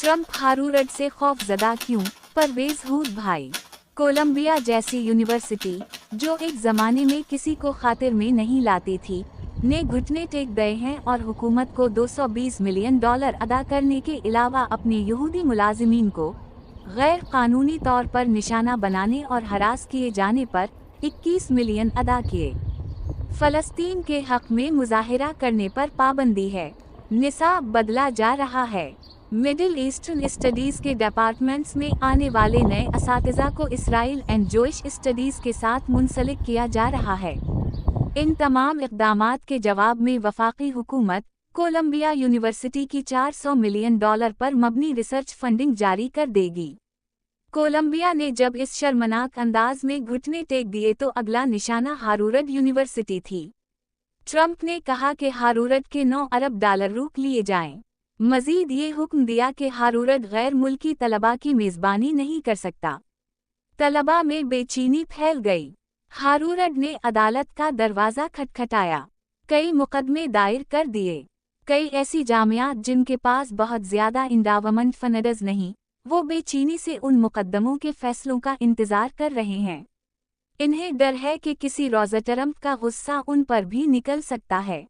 Trump हारूरड से खौफजदा क्यों? परवेज हूद भाई। कोलंबिया जैसी यूनिवर्सिटी, जो एक जमाने में किसी को खातिर में नहीं लाती थी, ने घुटने टेक गए हैं और हुकूमत को $220 मिलियन अदा करने के अलावा अपने यहूदी मुलाजिमीन को गैर कानूनी तौर पर निशाना बनाने और हरास किए जाने पर 21 मिलियन अदा किए। फलस्तीन के हक में मुजाहिरा करने पर पाबंदी है। निसाब बदला जा रहा है। मिडिल ईस्टर्न स्टडीज के डिपार्टमेंट्स में आने वाले नए असातिज़ा को इसराइल एंड जोइश स्टडीज के साथ मुंसलिक किया जा रहा है। इन तमाम इक़दामात के जवाब में वफाकी हुकूमत कोलंबिया यूनिवर्सिटी की $400 मिलियन पर मबनी रिसर्च फंडिंग जारी कर देगी। कोलंबिया ने जब इस शर्मनाक अंदाज में घुटने टेक दिए तो अगला निशाना हारूरड यूनिवर्सिटी थी। ट्रंप ने कहा कि हारूरड के $9 अरब रोक लिए जाएं। मजीद ये हुक्म दिया कि हारूरड गैर मुल्की तलबा की मेज़बानी नहीं कर सकता। तलबा में बेचैनी फैल गई। हारूरड ने अदालत का दरवाज़ा खटखटाया, कई मुकदमे दायर कर दिए। कई ऐसी जामियात जिनके पास बहुत ज़्यादा इंडावमेंट फंड्स नहीं, वो बेचैनी से उन मुकदमों के फैसलों का इंतज़ार कर रहे हैं। इन्हें डर है कि किसी रोज़ ट्रंप का गुस्सा उन पर भी निकल सकता है।